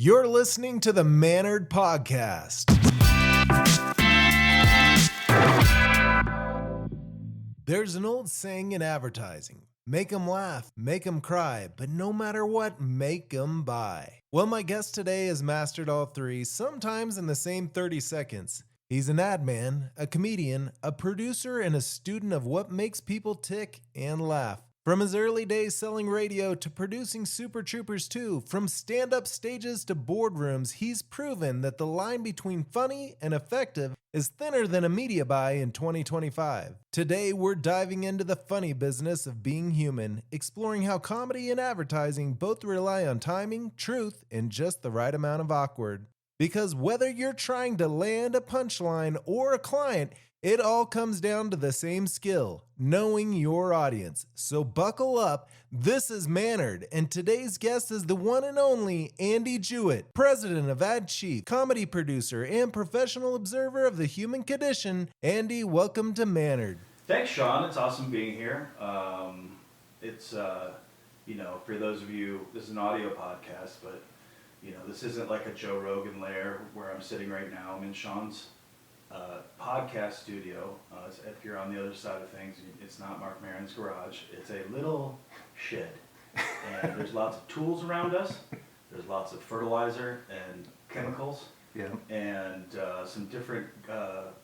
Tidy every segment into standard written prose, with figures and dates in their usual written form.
You're listening to the Mannered Podcast. There's an old saying in advertising, make 'em laugh, make 'em cry, but no matter what, make 'em buy. Well, my guest today has mastered all three, sometimes in the same 30 seconds. He's an ad man, a comedian, a producer, and a student of what makes people tick and laugh. From his early days selling radio to producing Super Troopers 2, from stand-up stages to boardrooms, he's proven that the line between funny and effective is thinner than a media buy in 2025. Today, we're diving into the funny business of being human, exploring how comedy and advertising both rely on timing, truth, and just the right amount of awkward. Because whether you're trying to land a punchline or a client, it all comes down to the same skill, knowing your audience. So buckle up, this is Mannered, and today's guest is the one and only Andy Juett, president of Ad Chief, comedy producer, and professional observer of the human condition. Andy, welcome to Mannered. Thanks, Sean. It's awesome being here. For those of you, this is an audio podcast, but, this isn't like a Joe Rogan lair where I'm sitting right now. I'm in Sean's podcast studio. If you're on the other side of things, it's not Mark Maron's garage. It's a little shed. And there's lots of tools around us. There's lots of fertilizer and chemicals. Yeah. And some different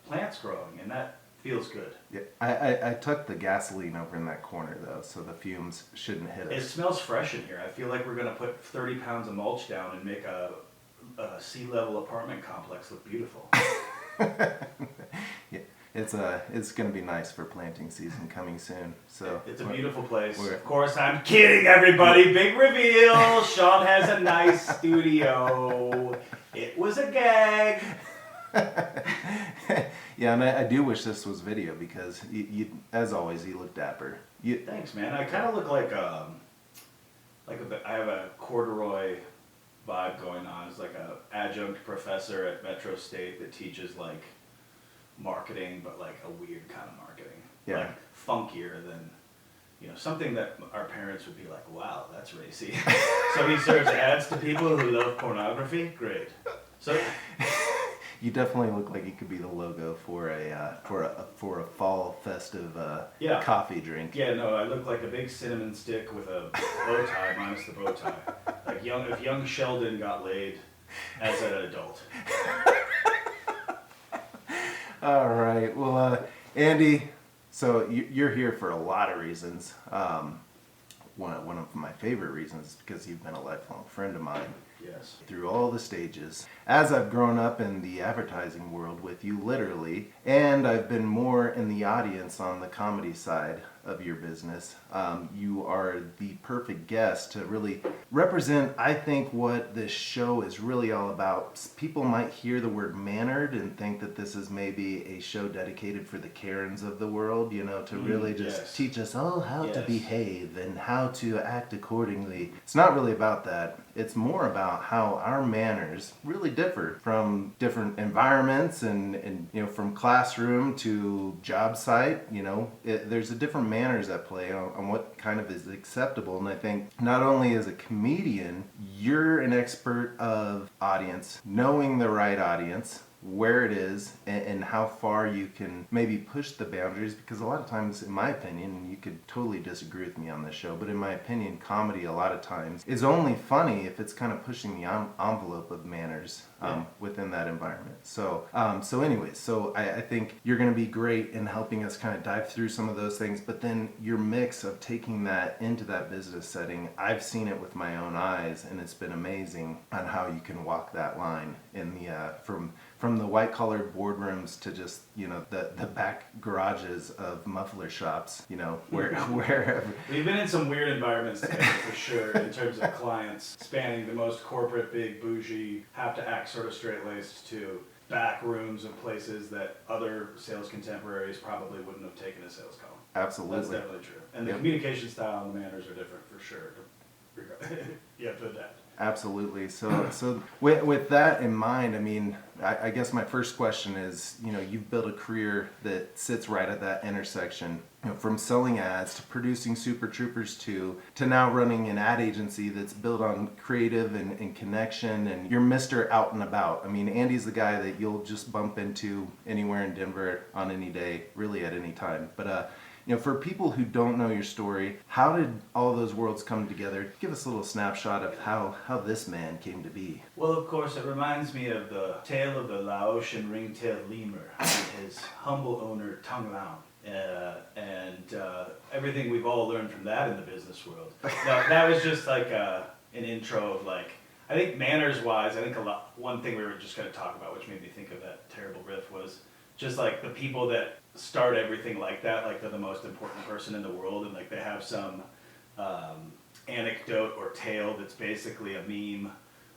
plants growing, and that feels good. Yeah. I tucked the gasoline over in that corner, though, so the fumes shouldn't hit us. It smells fresh in here. I feel like we're going to put 30 pounds of mulch down and make a sea-level apartment complex look beautiful. Yeah, it's going to be nice for planting season coming soon. So it's a beautiful place. Of course, I'm kidding, everybody. Big reveal. Sean has a nice studio. It was a gag. Yeah, and I do wish this was video because, you as always, you look dapper. Thanks, man. I kind of look like I have a corduroy vibe going on. It's like a adjunct professor at Metro State that teaches like marketing, but like a weird kind of marketing. Yeah. Like funkier than, something that our parents would be like, wow, that's racy. So he serves ads to people who love pornography. Great. So you definitely look like you could be the logo for a fall festive coffee drink. Yeah, no, I look like a big cinnamon stick with a bow tie minus the bow tie. Like if young Sheldon got laid as an adult. All right. Well, Andy, so you're here for a lot of reasons. One of my favorite reasons is because you've been a lifelong friend of mine. Yes. Through all the stages. As I've grown up in the advertising world with you, literally, and I've been more in the audience on the comedy side of your business, you are the perfect guest to really represent, I think, what this show is really all about. People might hear the word mannered and think that this is maybe a show dedicated for the Karens of the world, to really just teach us how to behave and how to act accordingly. It's not really about that. It's more about how our manners really differ from different environments and from classroom to job site. There's a different manners at play on what kind of is acceptable. And I think not only as a comedian, you're an expert of audience, knowing the right audience, where it is, and how far you can maybe push the boundaries, because a lot of times, in my opinion, and you could totally disagree with me on this show, but in my opinion, comedy a lot of times is only funny if it's kind of pushing the envelope of manners within that environment. So I think you're going to be great in helping us kind of dive through some of those things, but then your mix of taking that into that business setting, I've seen it with my own eyes, and it's been amazing on how you can walk that line in the from the white-collar boardrooms to just, the back garages of muffler shops, wherever. We've been in some weird environments together, for sure, in terms of clients, spanning the most corporate, big, bougie, have-to-act sort of straight-laced to back rooms of places that other sales contemporaries probably wouldn't have taken a sales call. Absolutely. That's definitely true. And the communication style and the manners are different, for sure. You have to adapt. Absolutely. So with that in mind, I mean, I guess my first question is, you've built a career that sits right at that intersection, from selling ads to producing Super Troopers 2 to now running an ad agency that's built on creative and connection, and you're Mr. Out and About. I mean, Andy's the guy that you'll just bump into anywhere in Denver on any day, really at any time. But for people who don't know your story, how did all those worlds come together? Give us a little snapshot of how this man came to be. Well, of course, it reminds me of the tale of the Laotian ring-tailed lemur and his humble owner, Tung Lao. And everything we've all learned from that in the business world. Now, that was just like an intro of I think manners-wise, I think one thing we were just going to talk about, which made me think of that terrible riff, was just the people that start everything like that, they're the most important person in the world, and they have some anecdote or tale that's basically a meme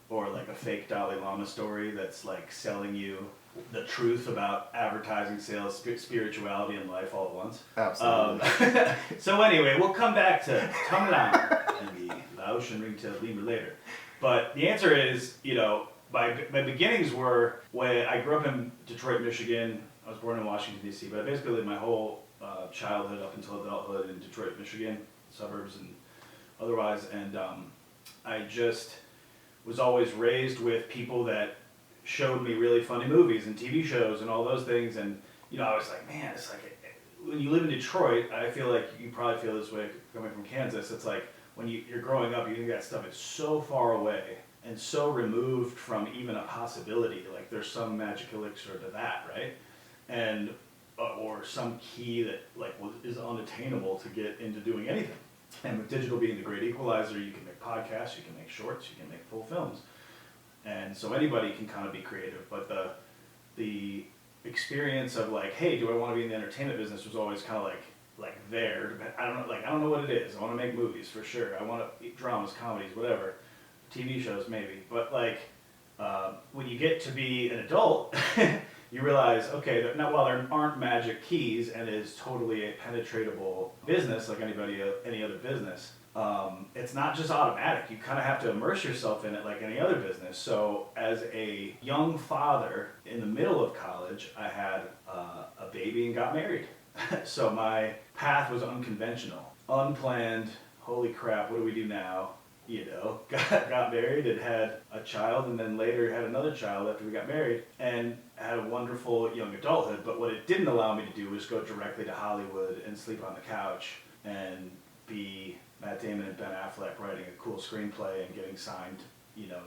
or a fake Dalai Lama story that's selling you the truth about advertising, sales, spirituality, and life all at once. Absolutely. So anyway, we'll come back to Tung Lao and the Laotian ring-tailed lemur later. But the answer is, my beginnings were when I grew up in Detroit, Michigan. I was born in Washington, D.C., but I basically lived my whole childhood up until adulthood in Detroit, Michigan, suburbs and otherwise. And I just was always raised with people that showed me really funny movies and TV shows and all those things. And, I was like, man, it's when you live in Detroit, I feel like you probably feel this way coming from Kansas. It's when you're growing up, you think that stuff is so far away and so removed from even a possibility. There's some magic elixir to that, right? And or some key that is unattainable to get into doing anything. And with digital being the great equalizer, you can make podcasts, you can make shorts, you can make full films, and so anybody can kind of be creative. But the experience of hey, do I want to be in the entertainment business was always kind of there. I don't know what it is. I want to make movies for sure. I want to dramas, comedies, whatever, TV shows maybe. But when you get to be an adult. You realize, okay, that while there aren't magic keys and it is totally a penetratable business like any other business, it's not just automatic. You kind of have to immerse yourself in it like any other business. So as a young father in the middle of college, I had a baby and got married. So my path was unconventional, unplanned. Holy crap, what do we do now? Got married and had a child, and then later had another child after we got married, and had a wonderful young adulthood. But what it didn't allow me to do was go directly to Hollywood and sleep on the couch and be Matt Damon and Ben Affleck writing a cool screenplay and getting signed,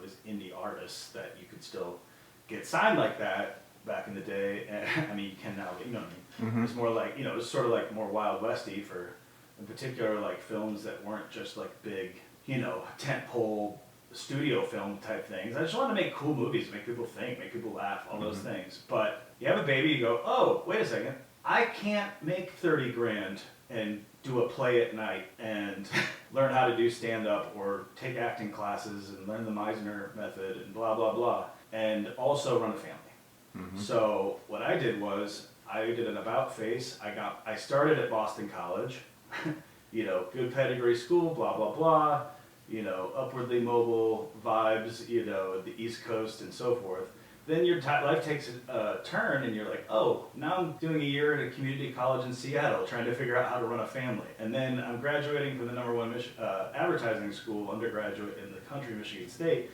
as indie artists that you could still get signed like that back in the day. And I mean, you can now, but you know what I mean? Mm-hmm. It's more it was sort of more Wild Westy for, in particular, films that weren't just big, tentpole studio film type things. I just wanted to make cool movies, make people think, make people laugh, all those things. But you have a baby, you go, oh, wait a second, I can't make 30 grand and do a play at night and learn how to do stand-up or take acting classes and learn the Meisner method and blah, blah, blah, and also run a family. Mm-hmm. So what I did was, I did an about face. I started at Boston College, good pedigree school, blah, blah, blah, upwardly mobile vibes, the East Coast and so forth. Then your life takes a turn and you're like, oh, now I'm doing a year at a community college in Seattle trying to figure out how to run a family. And then I'm graduating from the #1 advertising school, undergraduate in the country, Michigan State.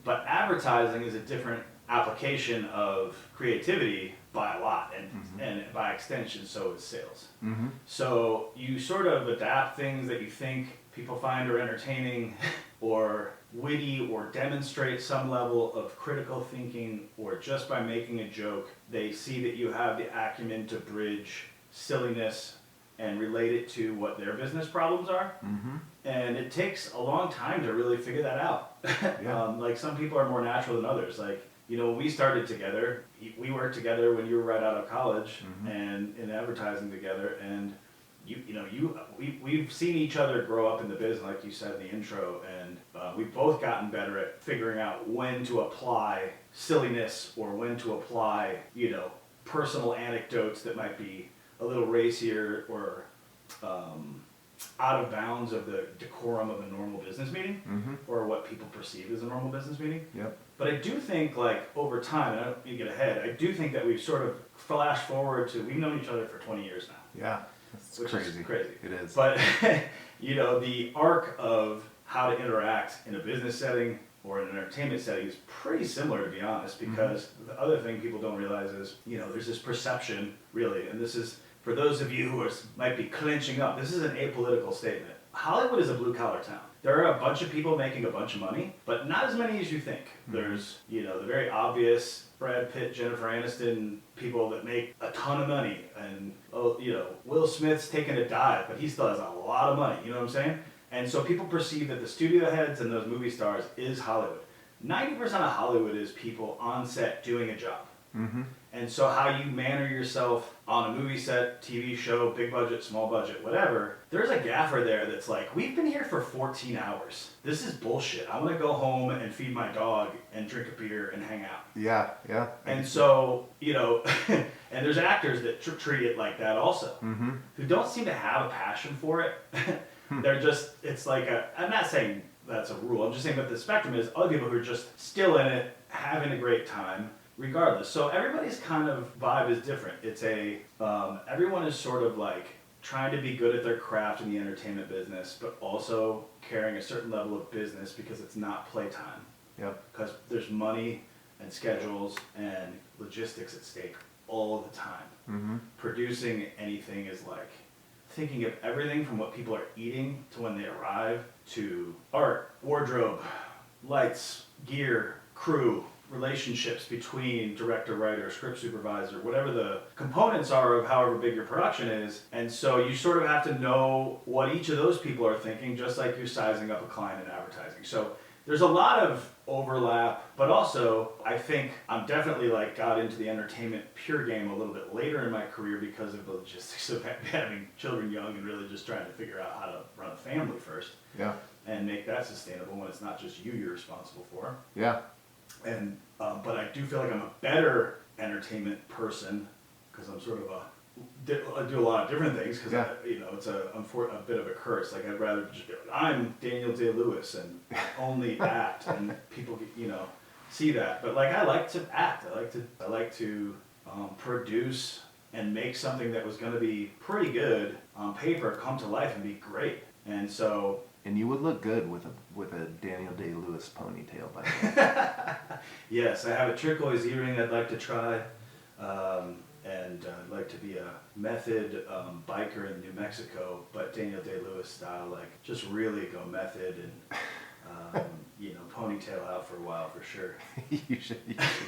But advertising is a different application of creativity by a lot, and by extension, so is sales. Mm-hmm. So you sort of adapt things that you think people find are entertaining or witty or demonstrate some level of critical thinking, or just by making a joke, they see that you have the acumen to bridge silliness and relate it to what their business problems are. Mm-hmm. And it takes a long time to really figure that out. Yeah. Some people are more natural than others. When we started together, we worked together when you were right out of college, mm-hmm. and in advertising together, and we've seen each other grow up in the business, like you said in the intro, and we've both gotten better at figuring out when to apply silliness or when to apply, personal anecdotes that might be a little racier or out of bounds of the decorum of a normal business meeting, Mm-hmm. or what people perceive as a normal business meeting. Yep. But I do think, like, over time, and I don't mean to get ahead, I do think that we've sort of flashed forward to, we've known each other for 20 years now. Yeah. That's Which crazy. is crazy. It is. But, you know, the arc of how to interact in a business setting or in an entertainment setting is pretty similar, to be honest, because the other thing people don't realize is, you know, there's this perception, really, and this is, for those of you who might be clenching up, this is an apolitical statement. Hollywood is a blue-collar town. There are a bunch of people making a bunch of money, but not as many as you think. There's, you know, the very obvious Brad Pitt, Jennifer Aniston people that make a ton of money, and, oh, you know, Will Smith's taking a dive, but he still has a lot of money, you know what I'm saying? And so people perceive that the studio heads and those movie stars is Hollywood. 90% of Hollywood is people on set doing a job. Mm-hmm. And so how you manner yourself on a movie set, TV show, big budget, small budget, whatever, there's a gaffer there that's like, we've been here for 14 hours. This is bullshit. I want to go home and feed my dog and drink a beer and hang out. Yeah. Yeah. And so, you know, and there's actors that treat it like that also, Mm-hmm. who don't seem to have a passion for it. They're just, it's like I'm not saying that's a rule, I'm just saying that the spectrum is other people who are just still in it, having a great time, regardless. So everybody's kind of vibe is different. It's everyone is sort of like trying to be good at their craft in the entertainment business, but also carrying a certain level of business because it's not playtime. Yep. Because there's money and schedules and logistics at stake all the time. Mm-hmm. Producing anything is like thinking of everything from what people are eating to when they arrive to art, wardrobe, lights, gear, crew, relationships between director, writer, script supervisor, whatever the components are of however big your production is. And so you sort of have to know what each of those people are thinking, just like you're sizing up a client in advertising. So there's a lot of overlap, but also I think I'm definitely like got into the entertainment pure game a little bit later in my career because of the logistics of having children young and really just trying to figure out how to run a family first. Yeah. And make that sustainable when it's not just you're responsible for. Yeah. And but I do feel like I'm a better entertainment person because I'm sort of I do a lot of different things because Yeah. you know it's a bit of a curse. Like I'd rather just I'm Daniel Day-Lewis and only act and people you know see that. But like I like to act. I like to produce and make something that was going to be pretty good on paper come to life and be great. And so. And you would look good with a Daniel Day-Lewis ponytail, by the way. Yes, I have a turquoise earring I'd like to try, and I'd like to be a method biker in New Mexico, but Daniel Day-Lewis style, like just really go method and you know ponytail out for a while for sure. you should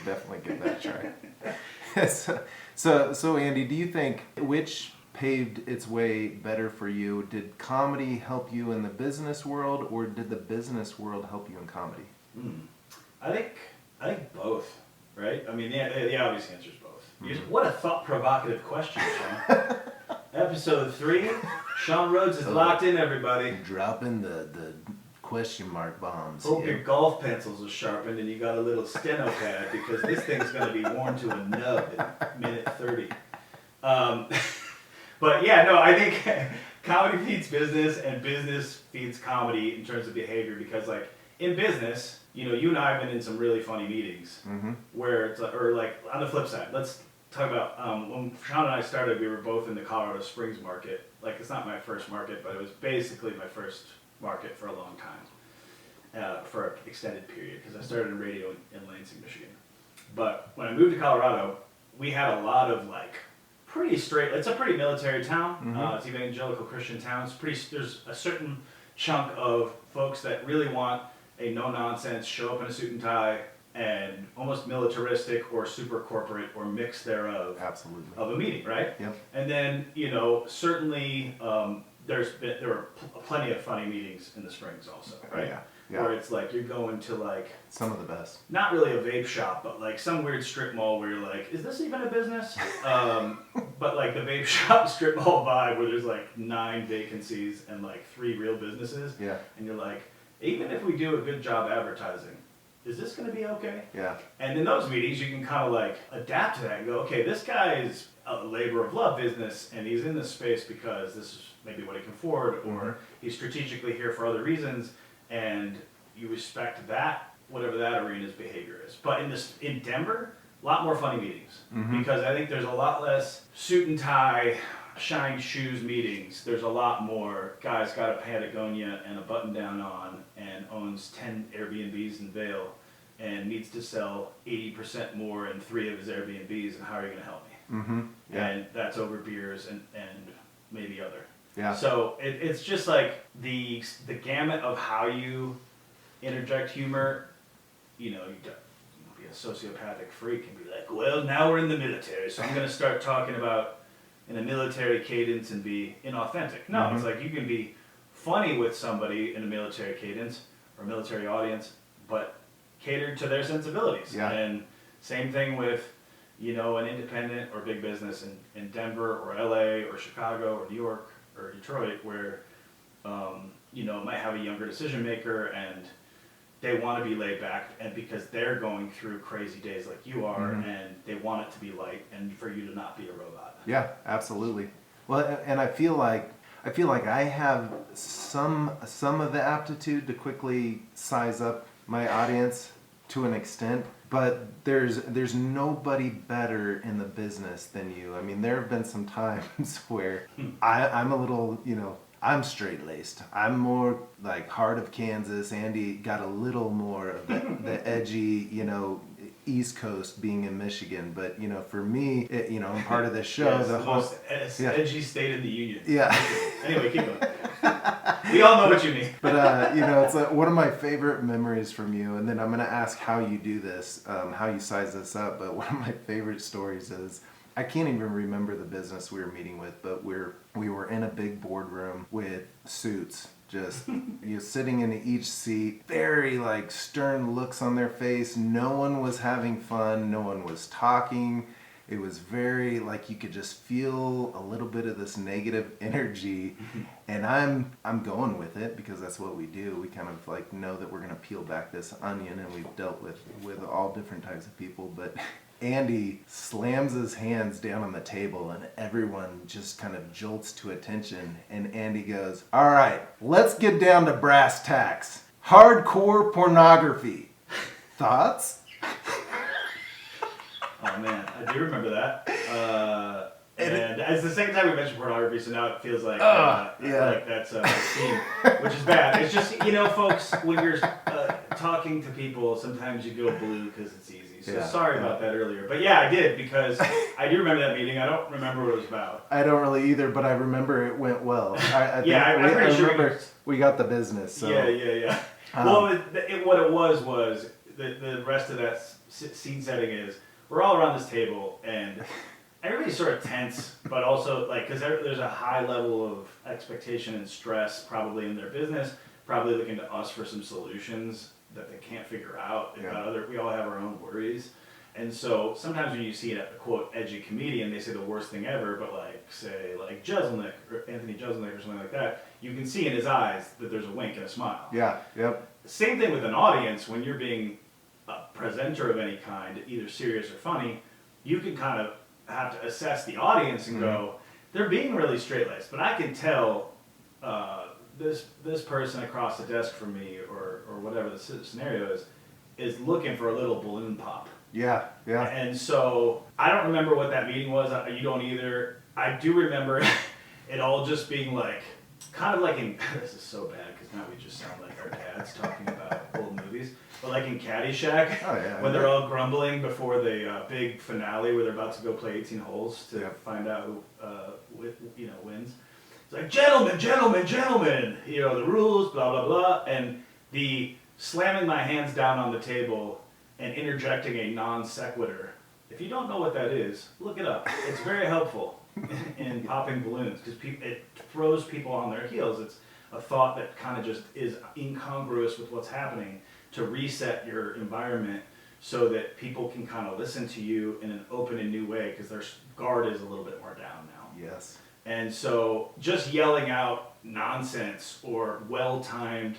definitely give that a try. So Andy, do you think which paved its way better for you? Did comedy help you in the business world, or did the business world help you in comedy? I think both, right? I mean, the obvious answer is both. What a thought-provocative question, Sean. Episode 3, Sean Rhoads is locked in, everybody. Dropping the question mark bombs. Hope your golf pencils are sharpened and you got a little steno pad because this thing's going to be worn to a nub in minute 30. But yeah, no, I think comedy feeds business and business feeds comedy in terms of behavior because like in business, you know, you and I have been in some really funny meetings where it's like, or like on the flip side, let's talk about when Sean and I started, we were both in the Colorado Springs market. Like it's not my first market, but it was basically my first market for a long time, for an extended period because I started in radio in Lansing, Michigan. But when I moved to Colorado, we had a lot of like pretty straight. It's a pretty military town. It's evangelical Christian town. There's a certain chunk of folks that really want a no nonsense, show up in a suit and tie, and almost militaristic or super corporate or mix thereof. Absolutely. Of a meeting, right? Yep. And then you know certainly there were plenty of funny meetings in the Springs also, right? Yeah. Where it's like you're going to like some of the best. Not really a vape shop, but like some weird strip mall where you're like, is this even a business? But like the vape shop strip mall vibe where there's like 9 vacancies and like 3 real businesses. Yeah. And you're like, even if we do a good job advertising, is this going to be okay? Yeah. And in those meetings, you can kind of like adapt to that and go, okay, this guy is a labor of love business, and he's in this space because this is maybe what he can afford, or he's strategically here for other reasons, and you respect that, whatever that arena's behavior is. But in Denver, a lot more funny meetings, because I think there's a lot less suit and tie, shine shoes meetings. There's a lot more guys got a Patagonia and a button down on and owns 10 Airbnbs in Vail and needs to sell 80% more in 3 of his Airbnbs, and how are you going to help me? Yeah. And that's over beers and maybe other. Yeah. So it's just like the gamut of how you interject humor. You know, you be a sociopathic freak and be like, well, now we're in the military, so I'm going to start talking about in a military cadence and be inauthentic. No, it's like you can be funny with somebody in a military cadence or military audience, but catered to their sensibilities. Yeah. And same thing with, you know, an independent or big business in Denver or LA or Chicago or New York or Detroit, where, you know, might have a younger decision maker and they want to be laid back, and because they're going through crazy days like you are, and they want it to be light and for you to not be a robot. Yeah, absolutely. Well, and I feel like I have some of the aptitude to quickly size up my audience to an extent, but there's nobody better in the business than you. I mean, there have been some times where I'm a little, you know, I'm straight-laced. I'm more like heart of Kansas. Andy got a little more of the edgy, you know, East Coast being in Michigan. But, you know, for me, you know, I'm part of this show. Yes, the most edgy state in the union. Yeah. Anyway, keep going. We all know what you mean. But, you know, it's like one of my favorite memories from you. And then I'm going to ask how you do this, how you size this up. But one of my favorite stories is, I can't even remember the business we were meeting with, but we were in a big boardroom with suits, just you sitting in each seat, very like stern looks on their face. No one was having fun. No one was talking. It was very like you could just feel a little bit of this negative energy, and I'm going with it because that's what we do. We kind of like know that we're gonna peel back this onion, and we've dealt with all different types of people, but. Andy slams his hands down on the table and everyone just kind of jolts to attention, and Andy goes, all right, let's get down to brass tacks. Hardcore pornography. Thoughts? Oh man, I do remember that. And it's the second time we mentioned pornography, so now it feels like, like that's a theme, which is bad. It's just, you know, folks, when you're talking to people, sometimes you go blue because it's easy. So sorry about that earlier. But yeah, I did, because I do remember that meeting. I don't remember what it was about. I don't really either, but I remember it went well. I remember we got the business. So. Yeah. Well, what it was the rest of that scene setting is we're all around this table and everybody's sort of tense, but also like because there's a high level of expectation and stress probably in their business, probably looking to us for some solutions that they can't figure out. We all have our own worries. And so sometimes when you see a quote edgy comedian, they say the worst thing ever, but like say like Jeselnik or Anthony Jeselnik or something like that, you can see in his eyes that there's a wink and a smile. Yeah, yep. Same thing with an audience. When you're being a presenter of any kind, either serious or funny, you can kind of have to assess the audience and go, they're being really straight-laced, but I can tell this person across the desk from me or whatever the scenario is looking for a little balloon pop. Yeah. And so I don't remember what that meeting was. You don't either. I do remember it all just being like, kind of like in, this is so bad because now we just sound like our dads talking about old movies, but like in Caddyshack, when they're all grumbling before the big finale where they're about to go play 18 holes to find out who wins. It's like, gentlemen, you know, the rules, blah, blah, blah. And the slamming my hands down on the table and interjecting a non sequitur. If you don't know what that is, look it up. It's very helpful in popping balloons because it throws people on their heels. It's a thought that kind of just is incongruous with what's happening to reset your environment so that people can kind of listen to you in an open and new way because their guard is a little bit more down now. Yes. And so just yelling out nonsense or well-timed,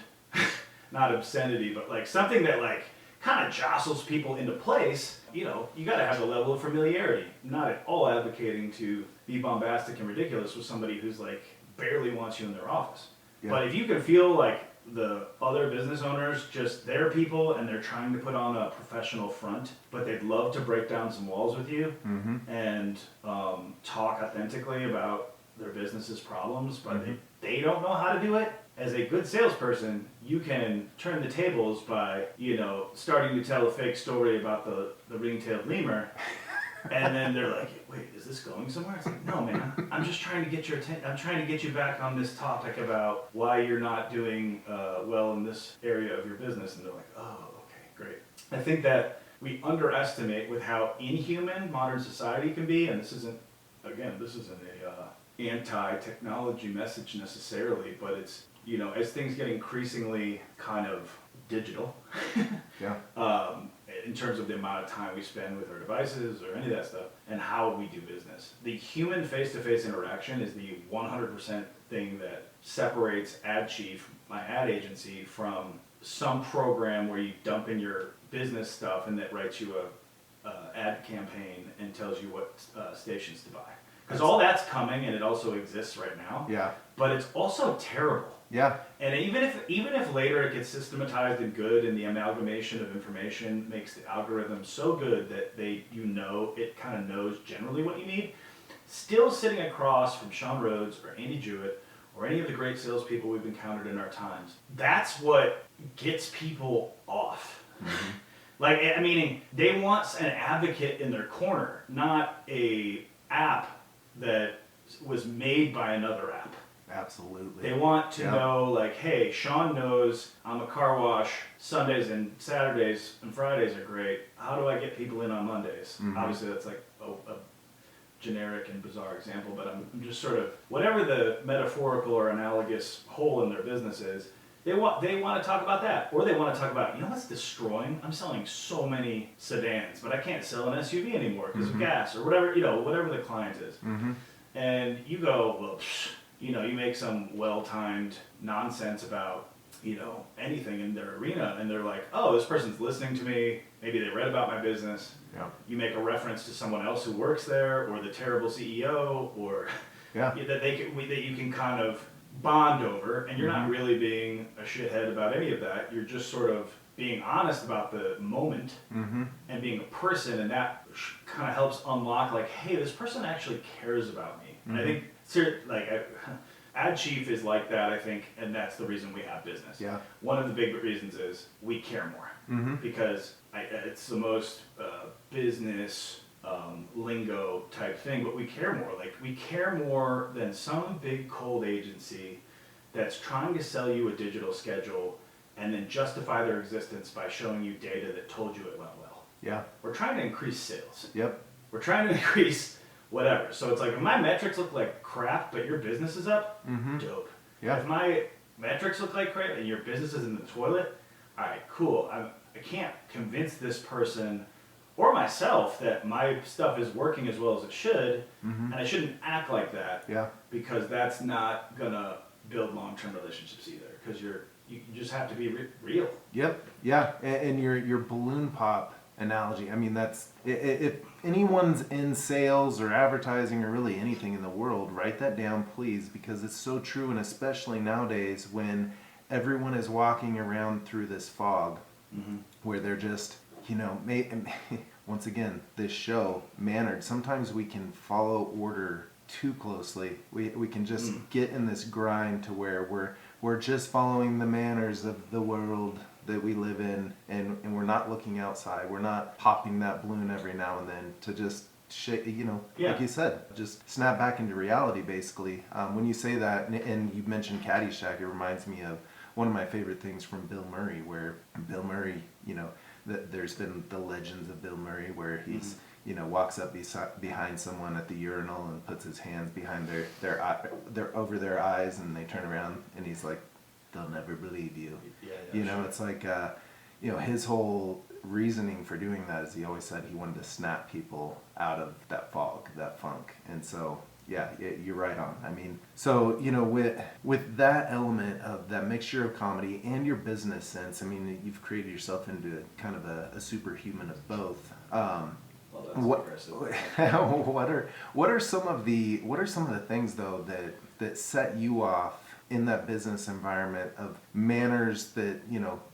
not obscenity, but like something that like kind of jostles people into place, you know, you got to have a level of familiarity. Not at all advocating to be bombastic and ridiculous with somebody who's like barely wants you in their office. Yeah. But if you can feel like the other business owners, just their people, and they're trying to put on a professional front, but they'd love to break down some walls with you and talk authentically about their business's problems, but they don't know how to do it. As a good salesperson, you can turn the tables by, you know, starting to tell a fake story about the ring-tailed lemur, and then they're like, "Wait, is this going somewhere?" It's like, "No, man. I'm just trying to get your I'm trying to get you back on this topic about why you're not doing well in this area of your business." And they're like, "Oh, okay, great." I think that we underestimate with how inhuman modern society can be, and this isn't a anti-technology message necessarily, but it's, you know, as things get increasingly kind of digital, in terms of the amount of time we spend with our devices or any of that stuff, and how we do business. The human face-to-face interaction is the 100% thing that separates Ad Chief, my ad agency, from some program where you dump in your business stuff and that writes you a ad campaign and tells you what stations to buy. Because all that's coming, and it also exists right now. Yeah. But it's also terrible. Yeah. And even if later it gets systematized and good, and the amalgamation of information makes the algorithm so good that it kind of knows generally what you need, still sitting across from Sean Rhoads or Andy Juett or any of the great salespeople we've encountered in our times, that's what gets people off. Like, I mean, they want an advocate in their corner, not a app that was made by another app. Absolutely. They want to know, like, hey, Sean knows I'm a car wash. Sundays and Saturdays and Fridays are great. How do I get people in on Mondays? Obviously, that's like a generic and bizarre example, but I'm just sort of, whatever the metaphorical or analogous hole in their business is, they want to talk about that. Or they want to talk about, you know what's destroying? I'm selling so many sedans, but I can't sell an SUV anymore because of gas, or whatever, you know, whatever the client is. And you go, well, you know, you make some well-timed nonsense about, you know, anything in their arena, and they're like, oh, this person's listening to me. Maybe they read about my business. Yeah. You make a reference to someone else who works there, or the terrible CEO, or that you can kind of bond over, and you're not really being a shithead about any of that. You're just sort of being honest about the moment and being a person, and that kind of helps unlock, like, hey, this person actually cares about me. And I think, Ad Chief is like that, I think, and that's the reason we have business. Yeah. One of the big reasons is we care more, because it's the most business lingo type thing, but we care more. Like, we care more than some big cold agency that's trying to sell you a digital schedule and then justify their existence by showing you data that told you it went well. Yeah. We're trying to increase sales. Yep. We're trying to increase whatever. So it's like, if my metrics look like crap, but your business is up, dope. Yeah. If my metrics look like crap and your business is in the toilet, all right, cool. I can't convince this person or myself that my stuff is working as well as it should, and I shouldn't act like that. Yeah. Because that's not gonna build long-term relationships either. Because you just have to be real. Yep. Yeah. And your balloon pop analogy, I mean, that's, if anyone's in sales or advertising or really anything in the world, write that down, please, because it's so true, and especially nowadays when everyone is walking around through this fog where they're just, you know, once again, this show, mannered. Sometimes we can follow order too closely. We can just get in this grind to where we're just following the manners of the world that we live in, and we're not looking outside. We're not popping that balloon every now and then to just shake, you know, like you said, just snap back into reality, basically. When you say that, and you mentioned Caddyshack, it reminds me of one of my favorite things from Bill Murray, where Bill Murray, you know, there's been the legends of Bill Murray where he's, you know, walks up behind someone at the urinal and puts his hands behind their over their eyes, and they turn around and he's like, they'll never believe you. You know, it's like, you know, his whole reasoning for doing that is he always said he wanted to snap people out of that fog, that funk. And so Yeah, you're right on. I mean, so with that element of that mixture of comedy and your business sense, I mean, you've created yourself into kind of a superhuman of both. Well, that's What impressive. what are some of the things though that set you off in that business environment of manners that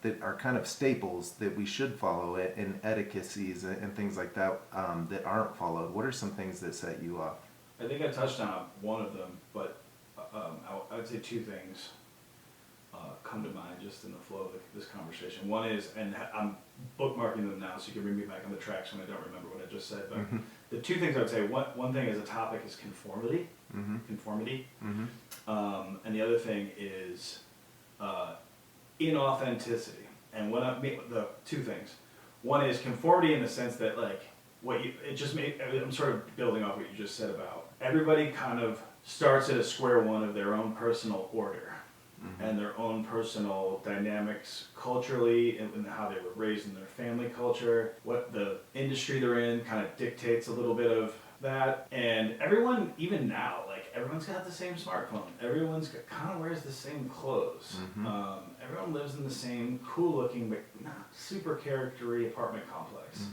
that are kind of staples that we should follow it and etiquettes and things like that that aren't followed? What are some things that set you off? I think I touched on one of them, but I would say two things come to mind just in the flow of this conversation. One is, and I'm bookmarking them now so you can bring me back on the tracks when I don't remember what I just said, but the two things I would say, one thing as a topic is conformity, and the other thing is inauthenticity. And what I mean, the two things, one is conformity in the sense that like, I'm sort of building off what you just said about everybody kind of starts at a square one of their own personal order and their own personal dynamics culturally and how they were raised in their family culture, what the industry they're in kind of dictates a little bit of that. And everyone, even now, like everyone's got the same smartphone. Everyone's kind of wears the same clothes. Everyone lives in the same cool looking but not super character-y apartment complex.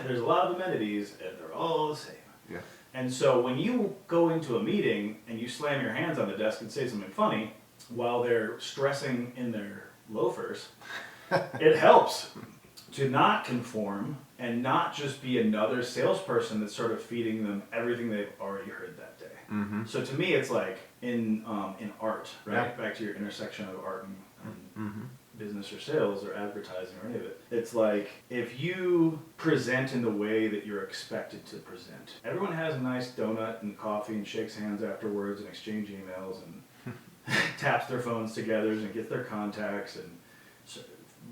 There's a lot of amenities and they're all the same. Yeah. And so when you go into a meeting and you slam your hands on the desk and say something funny while they're stressing in their loafers, it helps to not conform and not just be another salesperson that's sort of feeding them everything they've already heard that day. So to me, it's like in art, right? Yeah. Back to your intersection of art and business or sales or advertising or any of it. It's like if you present in the way that you're expected to present. Everyone has a nice donut and coffee and shakes hands afterwards and exchange emails and taps their phones together and gets their contacts and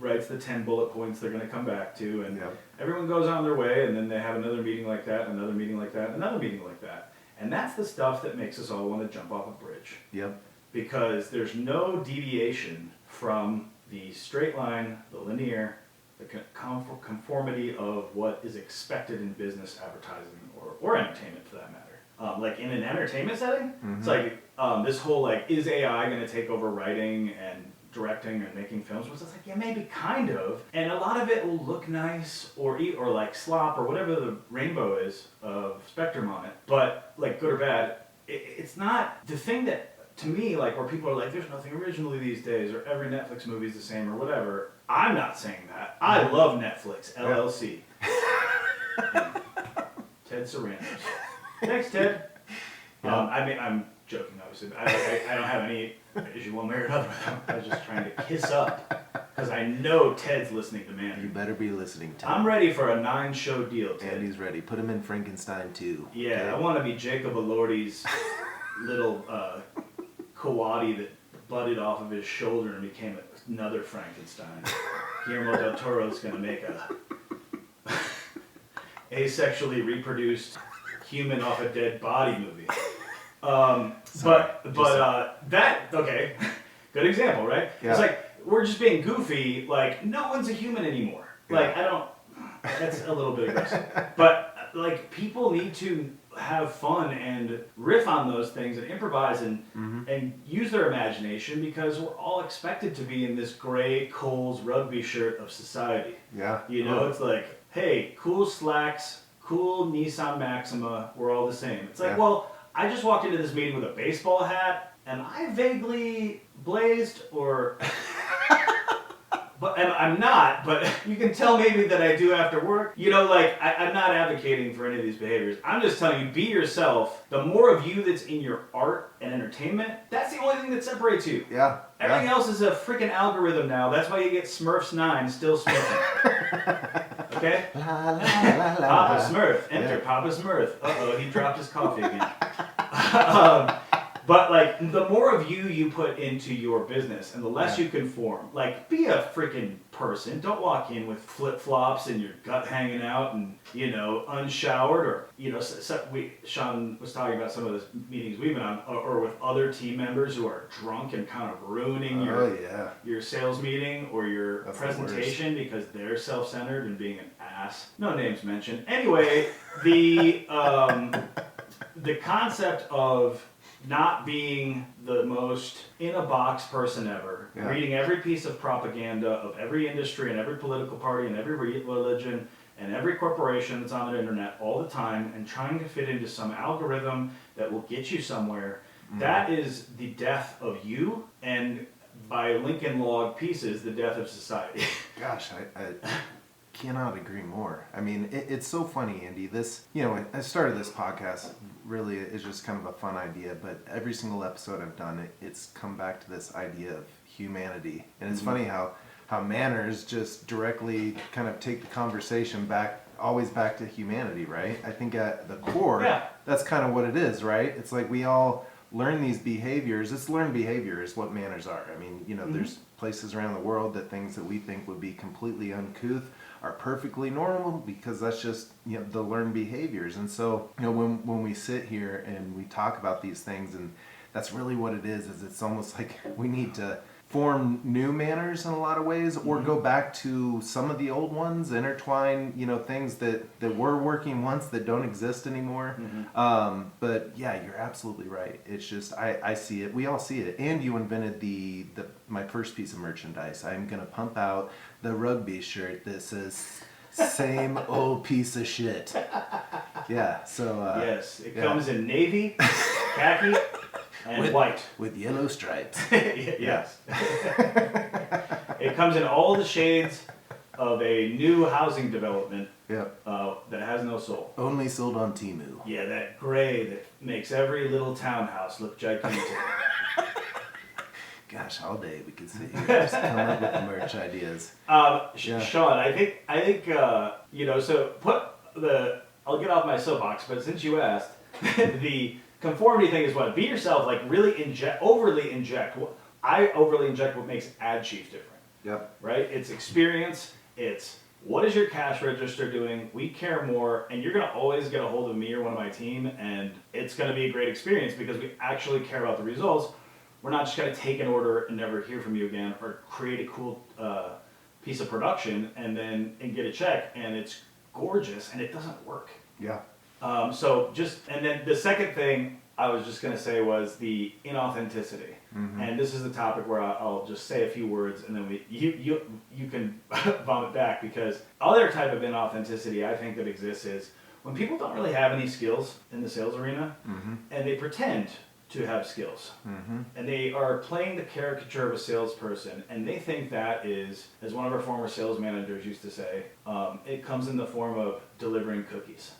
writes the 10 bullet points they're going to come back to, and everyone goes on their way, and then they have another meeting like that, another meeting like that, another meeting like that. And that's the stuff that makes us all want to jump off a bridge. Yep. Because there's no deviation from the straight line, the linear, the conformity of what is expected in business, advertising, or entertainment for that matter. Like in an entertainment setting, it's like this whole like, is AI going to take over writing and directing and making films? Which is like, yeah, maybe kind of. And a lot of it will look nice or like slop or whatever the rainbow is of spectrum on it. But like good or bad, it's not the thing that, to me, like where people are like, there's nothing originally these days, or every Netflix movie is the same, or whatever. I'm not saying that. I love Netflix, LLC. Ted Sarandos. Thanks, Ted. I mean, I'm joking, obviously. But I don't have any issue one way or another with him. I was just trying to kiss up, because I know Ted's listening to Mandy. You better be listening, Ted. I'm ready for a 9-show deal, Ted. Andy's ready. Put him in Frankenstein too. Yeah, okay? I want to be Jacob Elordi's little coati that budded off of his shoulder and became another Frankenstein. Guillermo del Toro is going to make a asexually reproduced human off a dead body movie. Okay, good example, right? Yeah. It's like we're just being goofy. Like no one's a human anymore. Like that's a little bit aggressive, but like people need to have fun and riff on those things and improvise and use their imagination, because we're all expected to be in this gray Kohl's rugby shirt of society. Yeah. It's like, hey, cool slacks, cool Nissan Maxima, we're all the same. It's like, well, I just walked into this meeting with a baseball hat, and I vaguely blazed or... And I'm not, but you can tell maybe that I do after work. I'm not advocating for any of these behaviors. I'm just telling you, be yourself. The more of you that's in your art and entertainment, that's the only thing that separates you. Yeah. Everything else is a freaking algorithm now. That's why you get Smurfs 9 still Smurfing. Okay? La, la, la, la, Papa Smurf. Enter Papa Smurf. Uh-oh, he dropped his coffee again. But like the more of you put into your business and the less you conform, like be a freaking person. Don't walk in with flip-flops and your gut hanging out and, unshowered, or, Sean was talking about some of the meetings we've been on, or with other team members who are drunk and kind of ruining your sales meeting or your presentation because they're self-centered and being an ass. No names mentioned. Anyway, the concept of not being the most in-a-box person ever, reading every piece of propaganda of every industry and every political party and every religion and every corporation that's on the internet all the time and trying to fit into some algorithm that will get you somewhere, that is the death of you, and by Lincoln Log pieces, the death of society. Gosh, I cannot agree more. I mean, it's so funny, Andy. This, I started this podcast really is just kind of a fun idea, but every single episode I've done, it's come back to this idea of humanity. And it's funny how manners just directly kind of take the conversation always back to humanity, right? I think at the core, that's kind of what it is, right? It's like we all learn these behaviors. It's learned behavior is what manners are. I mean, there's places around the world that things that we think would be completely uncouth are perfectly normal because that's just the learned behaviors. And so when we sit here and we talk about these things, and that's really what it is it's almost like we need to form new manners in a lot of ways, or go back to some of the old ones, intertwine things that were working once that don't exist anymore. But yeah, you're absolutely right. It's just I see it. We all see it. And you invented my first piece of merchandise. I'm gonna pump out the rugby shirt that says same old piece of shit. Yeah. So yes, it comes in navy, khaki, and white with yellow stripes. Yes. It comes in all the shades of a new housing development. That has no soul. Only sold on Temu. Yeah, that gray that makes every little townhouse look gigantic. Gosh, all day we could sit here just come up with the merch ideas. Sean, I think so I'll get off my soapbox, but since you asked, the conformity thing is what? Be yourself, like really overly inject. I overly inject what makes Ad Chief different. Right? It's experience, it's what is your cash register doing? We care more, and you're going to always get a hold of me or one of my team, and it's going to be a great experience because we actually care about the results. We're not just going to take an order and never hear from you again, or create a cool piece of production and get a check, and it's gorgeous, and it doesn't work. And then the second thing I was just going to say was the inauthenticity. And this is the topic where I'll just say a few words, and then you can vomit back, because other type of inauthenticity I think that exists is when people don't really have any skills in the sales arena, and they pretend to have skills, and they are playing the caricature of a salesperson, and they think that is, as one of our former sales managers used to say, it comes in the form of delivering cookies.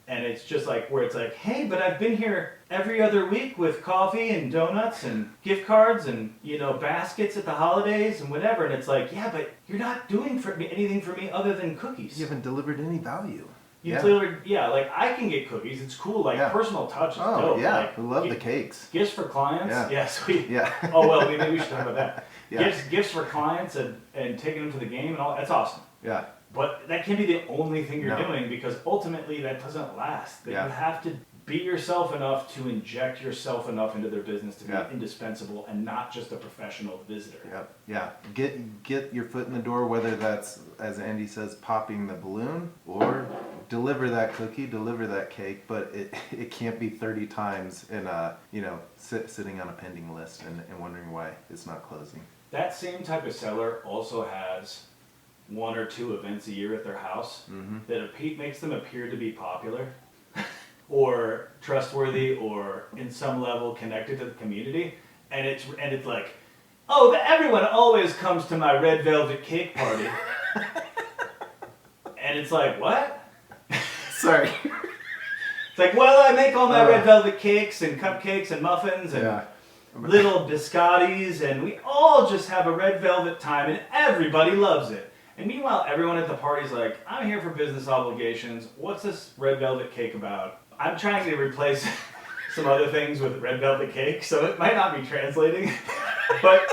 And it's just like, where it's like, hey, but I've been here every other week with coffee and donuts and gift cards and, baskets at the holidays and whatever. And it's like, yeah, but you're not doing anything for me other than cookies. You haven't delivered any value. Delivered, like I can get cookies. It's cool. Like personal touch is dope. Like, we love the cakes. Gifts for clients. Yes. Oh, well, maybe we should talk about that. Gifts for clients and taking them to the game and all. That's awesome. But that can't be the only thing you're doing, because ultimately that doesn't last. That you have to be yourself enough to inject yourself enough into their business to be indispensable and not just a professional visitor. Get your foot in the door, whether that's, as Andy says, popping the balloon, or deliver that cookie, deliver that cake, but it can't be 30 times in sitting on a pending list and wondering why it's not closing. That same type of seller also has 1 or 2 events a year at their house that makes them appear to be popular or trustworthy or in some level connected to the community, and it's like, everyone always comes to my red velvet cake party. And it's like, what? Sorry. It's like, well, I make all my red velvet cakes and cupcakes and muffins and little biscottis, and we all just have a red velvet time, and everybody loves it. And meanwhile, everyone at the party's like, I'm here for business obligations. What's this red velvet cake about? I'm trying to replace some other things with red velvet cake, so it might not be translating. But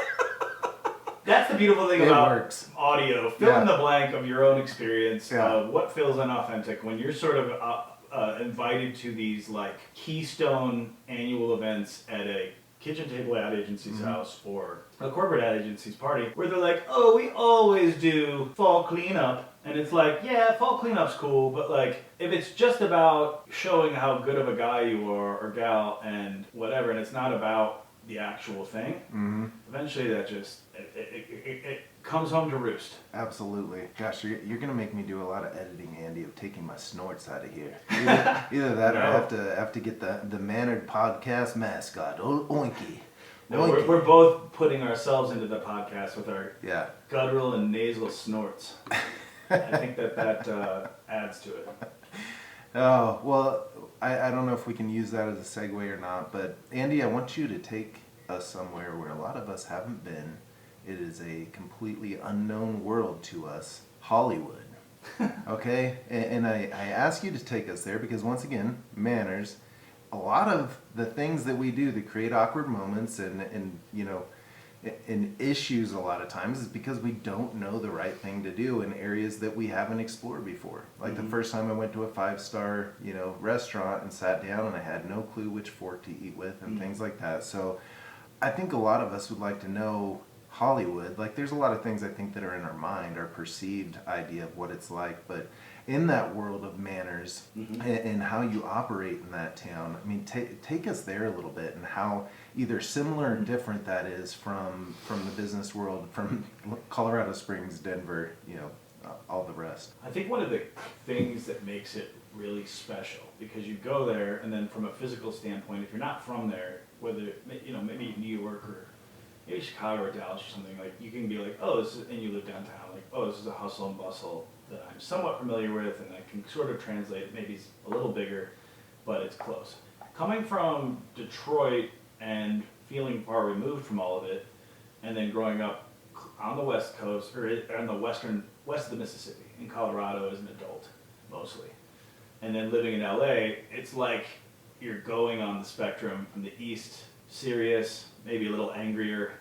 that's the beautiful thing about audio. Fill in the blank of your own experience of what feels inauthentic when you're sort of invited to these like keystone annual events at a kitchen table ad agency's house or a corporate ad agency's party where they're like, oh, we always do fall cleanup. And it's like, yeah, fall cleanup's cool, but like, if it's just about showing how good of a guy you are or gal and whatever, and it's not about the actual thing, eventually that just, it comes home to roost. Absolutely. Gosh, you're going to make me do a lot of editing, Andy, of taking my snorts out of here. Either that or I have to get the Mannered Podcast mascot, Oinky. No, we're both putting ourselves into the podcast with our guttural and nasal snorts. I think that adds to it. Oh, well, I don't know if we can use that as a segue or not, but Andy, I want you to take us somewhere where a lot of us haven't been. It is a completely unknown world to us, Hollywood. Okay? And I ask you to take us there because, once again, manners, a lot of the things that we do that create awkward moments and issues a lot of times is because we don't know the right thing to do in areas that we haven't explored before. Like the first time I went to a 5-star, restaurant and sat down and I had no clue which fork to eat with and things like that. So I think a lot of us would like to know Hollywood. Like there's a lot of things I think that are in our mind, our perceived idea of what it's like, but in that world of manners and how you operate in that town, I mean, take us there a little bit and how either similar or different that is from the business world, from Colorado Springs, Denver, all the rest. I think one of the things that makes it really special, because you go there and then from a physical standpoint, if you're not from there, whether, maybe New York or maybe Chicago or Dallas or something, like you can be like, oh, and you live downtown, like, oh, this is a hustle and bustle that I'm somewhat familiar with and I can sort of translate. Maybe it's a little bigger, but it's close. Coming from Detroit and feeling far removed from all of it, and then growing up on the West Coast, or on the west of the Mississippi, in Colorado as an adult, mostly. And then living in LA, it's like you're going on the spectrum from the East, serious, maybe a little angrier,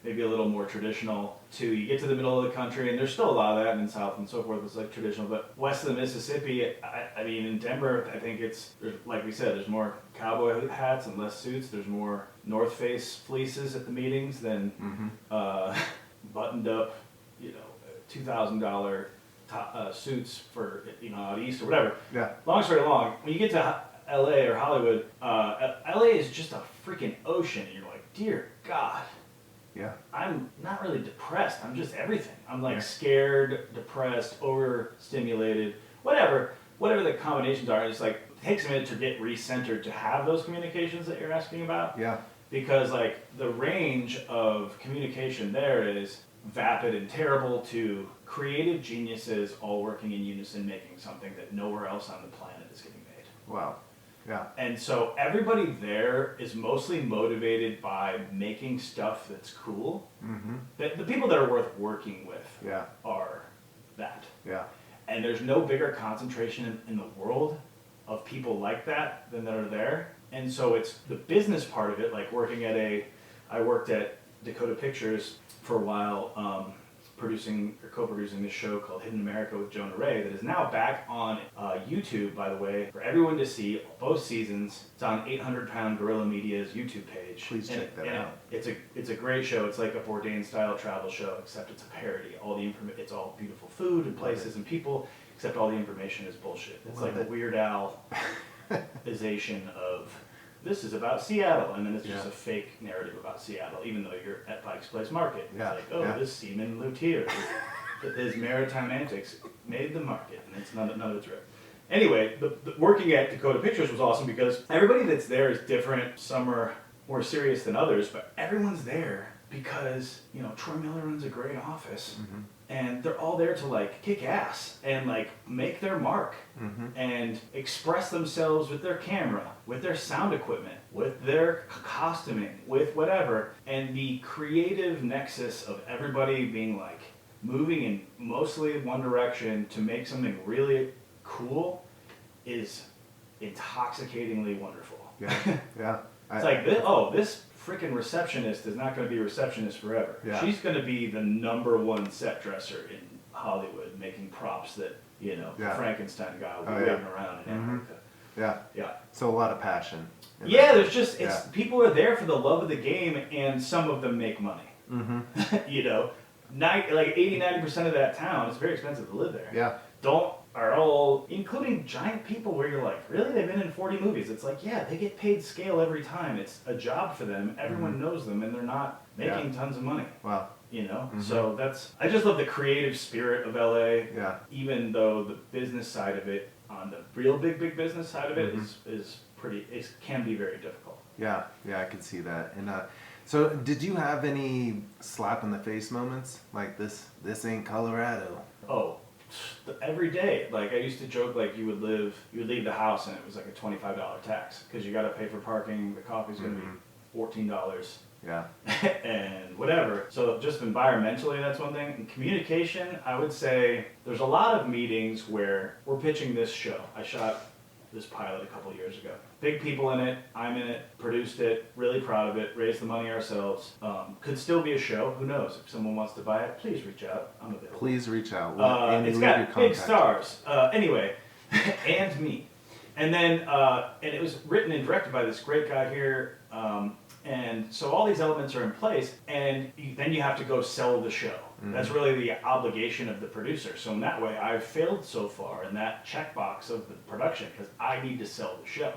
maybe a little more traditional, to you get to the middle of the country, and there's still a lot of that, and in South and so forth, it's like traditional, but west of the Mississippi, I mean, in Denver, I think there's, like we said, there's more cowboy hats and less suits, there's more North Face fleeces at the meetings than buttoned up, $2,000 suits for, out east or whatever. Yeah. Long story long, when you get to LA or Hollywood, LA is just a freaking ocean, and you're like, dear God. Yeah. I'm not really depressed. I'm just everything. I'm like scared, depressed, overstimulated, whatever the combinations are. It's like, it takes a minute to get recentered to have those communications that you're asking about. Yeah. Because like the range of communication there is vapid and terrible to creative geniuses all working in unison making something that nowhere else on the planet is getting made. Wow. Yeah. And so everybody there is mostly motivated by making stuff that's cool. The people that are worth working with are that. Yeah. And there's no bigger concentration in the world of people like that than that are there. And so it's the business part of it, like I worked at Dakota Pictures for a while, co-producing this show called Hidden America with Jonah Ray that is now back on YouTube, by the way, for everyone to see, both seasons. It's on 800-Pound Gorilla Media's YouTube page. Please check that out. It's a great show. It's like a Bourdain-style travel show, except it's a parody. It's all beautiful food and places and people, except all the information is bullshit. It's like a Weird Al-ization of, this is about Seattle, and then it's just a fake narrative about Seattle, even though you're at Pike's Place Market. It's like, this seaman lived here. His maritime antics made the market, and it's another trip. Anyway, the working at Dakota Pictures was awesome because everybody that's there is different. Some are more serious than others, but everyone's there because, Troy Miller runs a great office, and they're all there to, like, kick ass and, like, make their mark and express themselves with their camera, with their sound equipment, with their costuming, with whatever. And the creative nexus of everybody being, like, moving in mostly one direction to make something really cool is intoxicatingly wonderful. Yeah. It's like, this freaking receptionist is not going to be a receptionist forever. Yeah. She's going to be the #1 set dresser in Hollywood, making props that, the Frankenstein guy will be waving around in America. Yeah. Yeah. So a lot of passion. Yeah, there's just people are there for the love of the game, and some of them make money. Mm-hmm. You know, 80-90% of that town, it's very expensive to live there. Yeah. Are all, including giant people where you're like, really? They've been in 40 movies. It's like, yeah, they get paid scale every time. It's a job for them. Everyone knows them, and they're not making tons of money. Wow. You know? So I just love the creative spirit of LA. Yeah. Even though the business side of it, on the real big business side of it, is pretty, it can be very difficult. Yeah. Yeah, I can see that. And so did you have any slap in the face moments? Like this ain't Colorado. Oh, every day. Like, I used to joke, like, you would leave the house and it was like a $25 tax because you got to pay for parking. The coffee's going to be $14. Yeah. And whatever. So just environmentally, that's one thing. And communication, I would say there's a lot of meetings where we're pitching this show. I shot this pilot a couple years ago. Big people in it, I'm in it, produced it, really proud of it, raised the money ourselves. Could still be a show, who knows? If someone wants to buy it, please reach out, I'm available. Please reach out. It's got big stars. Anyway, and me. And then, and it was written and directed by this great guy here. And so all these elements are in place, and then you have to go sell the show. That's really the obligation of the producer. So in that way, I've failed so far in that checkbox of the production because I need to sell the show.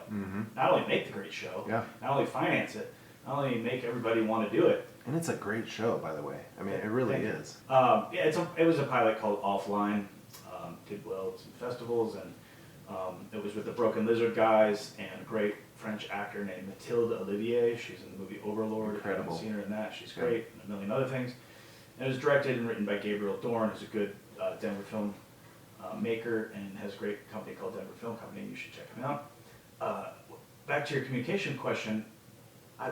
Not only make the great show, not only finance it, not only make everybody want to do it. And it's a great show, by the way. I mean, it really is. It was a pilot called Offline. Did well at some festivals, and it was with the Broken Lizard guys and a great French actor named Mathilde Olivier. She's in the movie Overlord. Incredible. If you haven't seen her in that, she's great, and a million other things. And it was directed and written by Gabriel Dorn, who's a good Denver film maker and has a great company called Denver Film Company. You should check him out. Back to your communication question,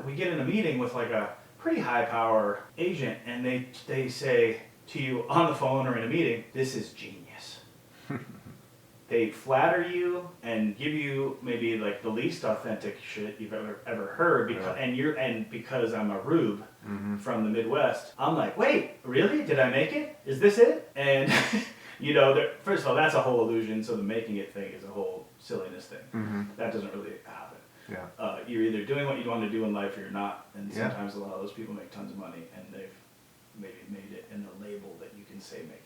we get in a meeting with like a pretty high power agent, and they say to you on the phone or in a meeting, "This is genius." They flatter you and give you maybe like the least authentic shit you've ever heard, because I'm a rube from the Midwest, I'm like, wait, really? Did I make it? Is this it? And you know, first of all, that's a whole illusion. So the making it thing is a whole silliness thing. That doesn't really happen. Yeah. You're either doing what you want to do in life or you're not. And sometimes a lot of those people make tons of money, and they've maybe made it in a label that you can say making it.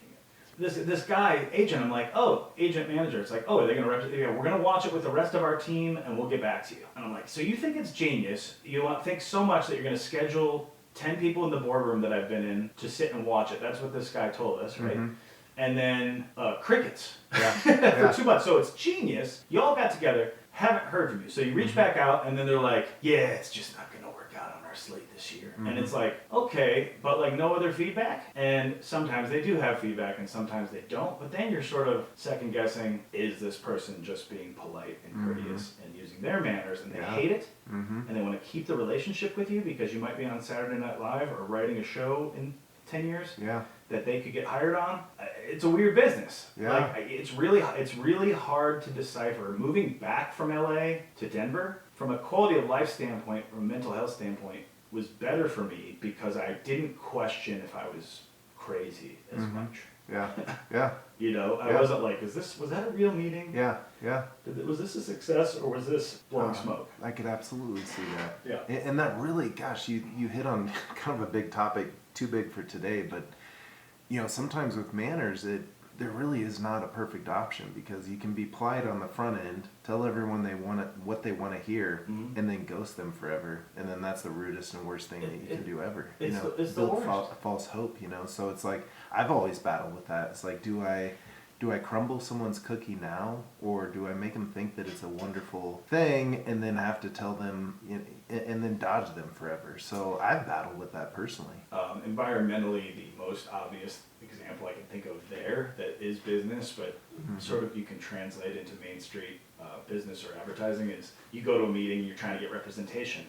This guy, agent, I'm like, oh, agent manager. It's like, oh, are they going to represent? Yeah, we're going to watch it with the rest of our team, and we'll get back to you. And I'm like, so you think it's genius? You think so much that you're going to schedule 10 people in the boardroom that I've been in to sit and watch it. That's what this guy told us, right? And then crickets for 2 months. So it's genius. You all got together, haven't heard from you. So you reach back out, and then they're like, yeah, it's just not going to work out on our slate this year. And it's like, okay, but like no other feedback? And sometimes they do have feedback, and sometimes they don't. But then you're sort of second guessing, is this person just being polite and courteous and using their manners, and they hate it, and they want to keep the relationship with you because you might be on Saturday Night Live or writing a show in 10 years that they could get hired on. It's a weird business. Like, it's really hard to decipher. Moving back from LA to Denver, from a quality of life standpoint, from a mental health standpoint, was better for me because I didn't question if I was crazy as much. You know, I wasn't like, was that a real meeting? Was this a success, or was this blowing smoke? I could absolutely see that. Yeah. And that really, gosh, you hit on kind of a big topic, too big for today, but you know, sometimes with manners, there really is not a perfect option, because you can be polite on the front end, tell everyone what they want to hear, and then ghost them forever, and then that's the rudest and worst thing that you can do ever. It's the build worst. false hope. You know, so it's like I've always battled with that. It's like, do I crumble someone's cookie now, or do I make them think that it's a wonderful thing and then have to tell them, and then dodge them forever? So I've battled with that personally. Environmentally, the most obvious example I can think of there that is business, but sort of you can translate into Main Street business or advertising, is you go to a meeting, you're trying to get representation.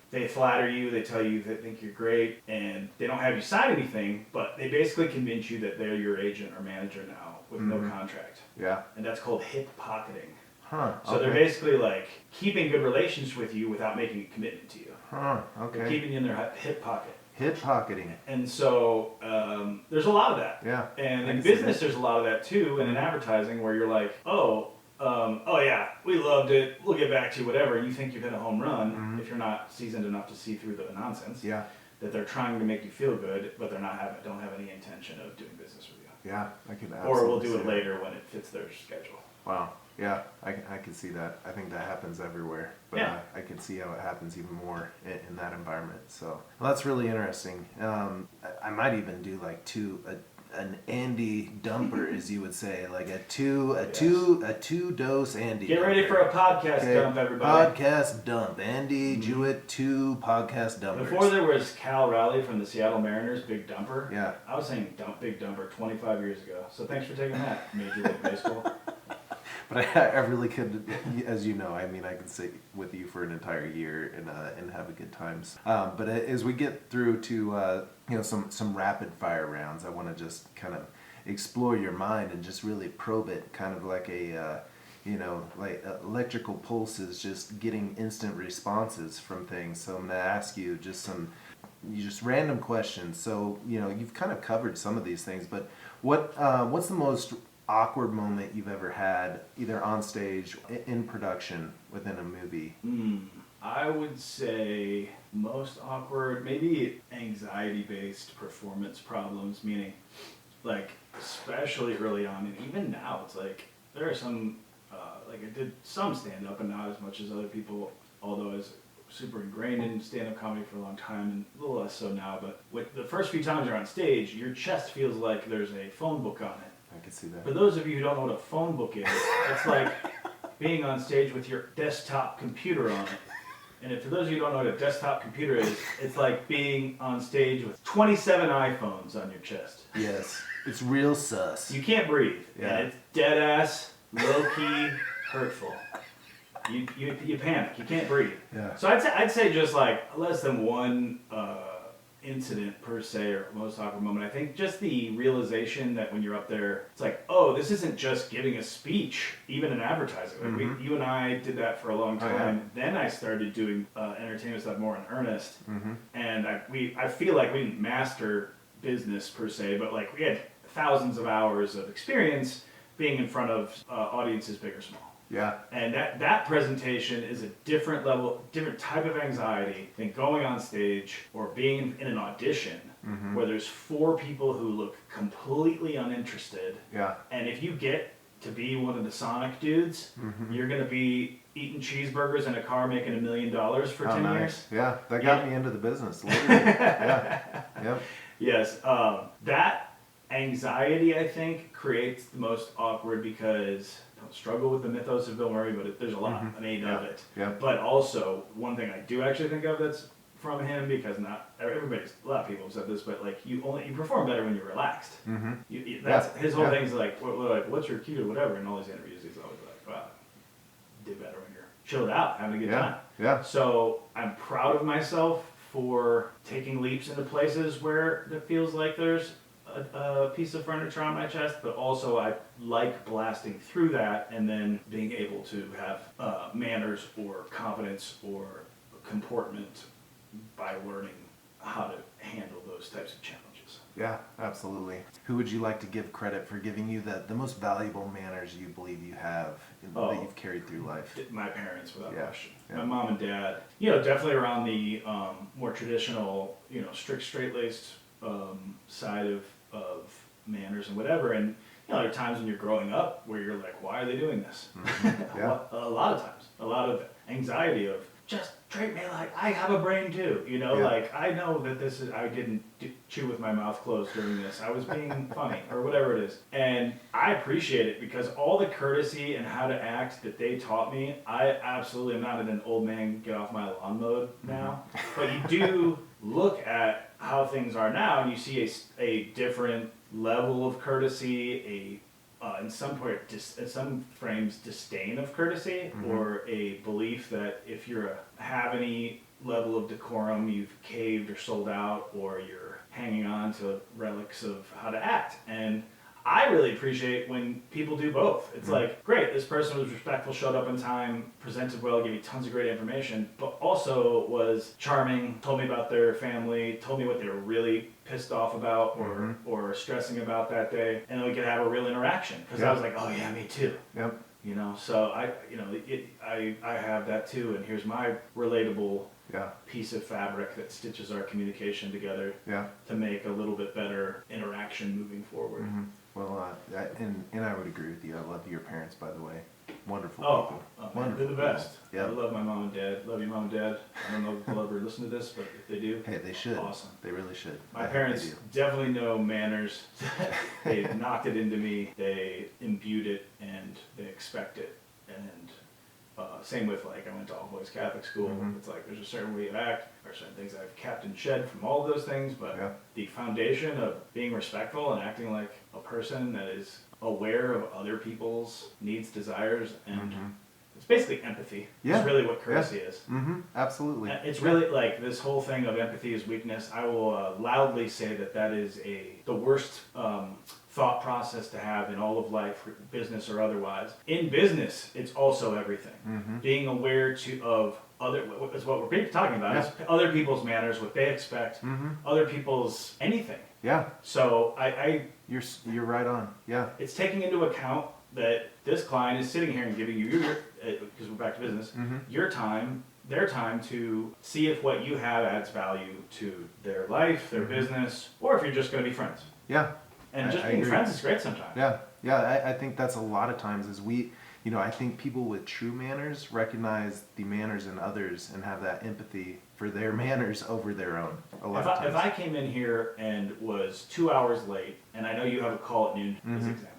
They flatter you, they tell you they think you're great, and they don't have you sign anything, but they basically convince you that they're your agent or manager now with no contract. And that's called hip pocketing. So they're basically like keeping good relations with you without making a commitment to you. They're keeping you in their hip pocket. Hip pocketing. And so there's a lot of that. And in business, there's a lot of that too, and in advertising, where you're like, oh, oh yeah, we loved it, we'll get back to you, whatever, and you think you've hit a home run if you're not seasoned enough to see through the nonsense. Yeah. That they're trying to make you feel good, but don't have any intention of doing business with you. Yeah, I can absolutely Or we'll do see it that. later when it fits their schedule. Wow. Yeah, I can see that. I think that happens everywhere, but Yeah. I can see how it happens even more in that environment. So well, that's really interesting. I might even do like an Andy dumper, as you would say, like a two dose Andy. Get ready dumper. for a podcast dump, everybody. Podcast dump. Andy Juett 2 podcast dumpers. Before there was Cal Raleigh from the Seattle Mariners, Big Dumper. Yeah. I was saying Big Dumper 25 years ago. So thanks for taking that, Major League Baseball. But I really could, as you know, I mean, I could sit with you for an entire year and have a good times. But as we get through to some rapid fire rounds, I want to just kind of explore your mind and just really probe it, kind of like like electrical pulses, just getting instant responses from things. So I'm going to ask you just random questions. So you've kind of covered some of these things, but what's the most awkward moment you've ever had, either on stage, in production, within a movie? I would say most awkward, maybe anxiety-based performance problems, meaning, like, especially early on, and even now, it's like, there are some, I did some stand-up, and not as much as other people, although I was super ingrained in stand-up comedy for a long time, and a little less so now, but with the first few times you're on stage, your chest feels like there's a phone book on it. I can see that. For those of you who don't know what a phone book is, it's like being on stage with your desktop computer on it. And for those of you who don't know what a desktop computer is, it's like being on stage with 27 iPhones on your chest. Yes, it's real sus. You can't breathe. Yeah. And it's dead ass, low key, hurtful. You panic. You can't breathe. Yeah. So I'd say just like less than one incident per se, or most awkward moment. I think just the realization that when you're up there, it's like, oh, this isn't just giving a speech, even in advertising. Like you and I did that for a long time. Oh, yeah. Then I started doing entertainment stuff more in earnest, and I feel like we didn't master business per se, but like we had thousands of hours of experience being in front of audiences big or small. Yeah. And that presentation is a different level, different type of anxiety than going on stage or being in an audition where there's 4 people who look completely uninterested. Yeah. And if you get to be one of the Sonic dudes, you're going to be eating cheeseburgers in a car making $1 million for 10 years. Yeah, that got me into the business. Literally. Yeah. Yep. Yes. That anxiety, I think, creates the most awkward because I don't struggle with the mythos of Bill Murray, but there's a lot made of it. Yeah. But also, one thing I do actually think of that's from him, because not everybody's, a lot of people have said this, but like you perform better when you're relaxed. That's his whole thing's like, what's your key to whatever? In all these interviews, he's always like, wow, do better when you're chilled out, having a good time. Yeah. So I'm proud of myself for taking leaps into places where it feels like there's a piece of furniture on my chest, but also I like blasting through that and then being able to have manners or confidence or comportment by learning how to handle those types of challenges. Yeah, absolutely. Who would you like to give credit for giving you the most valuable manners you believe you have that you've carried through life? My parents, without question. Yeah. My mom and dad, definitely around the more traditional, strict, straight-laced side of manners and whatever. And there are times when you're growing up where you're like, why are they doing this? Yeah. A lot of times, a lot of anxiety of just treat me like I have a brain too. Like I know that I didn't chew with my mouth closed during this. I was being funny or whatever it is. And I appreciate it because all the courtesy and how to act that they taught me, I absolutely am not in an old man get off my lawn mode now. But you do look at how things are now and you see a different level of courtesy, in some frames disdain of courtesy, or a belief that if you have any level of decorum, you've caved or sold out, or you're hanging on to relics of how to act. And I really appreciate when people do both. It's like, great, this person was respectful, showed up on time, presented well, gave me tons of great information, but also was charming, told me about their family, told me what they were really pissed off about or stressing about that day, and then we could have a real interaction. Because I was like, oh yeah, me too. Yep. You know, so I have that too, and here's my relatable piece of fabric that stitches our communication together to make a little bit better interaction moving forward. Well, and I would agree with you. I love your parents, by the way. Wonderful people. Wonderful. They're the best. Yeah. I love my mom and dad. Love you, mom and dad. I don't know if they'll ever listen to this, but if they do, hey, they should. Awesome. They really should. My parents definitely know manners. They knocked it into me. They imbued it, and they expect it. And same with, like, I went to all boys Catholic school. It's like there's a certain way of act, or certain things I've kept and shed from all of those things, but the foundation of being respectful and acting like a person that is aware of other people's needs, desires, and it's basically empathy. Yeah. It's really what courtesy is. Absolutely. It's really like this whole thing of empathy is weakness. I will loudly say that is the worst thought process to have in all of life, business or otherwise. In business, it's also everything. Being aware of other, is what we're talking about, is other people's manners, what they expect, other people's anything. Yeah. So You're right on. Yeah. it's taking into account that this client is sitting here and giving you your, because we're back to business, your time, their time to see if what you have adds value to their life, their business, or if you're just going to be friends. Yeah. And just being friends is great sometimes. Yeah. I think that's a lot of times is I think people with true manners recognize the manners in others and have that empathy for their manners over their own. If I came in here and was 2 hours late, and I know you have a call at noon,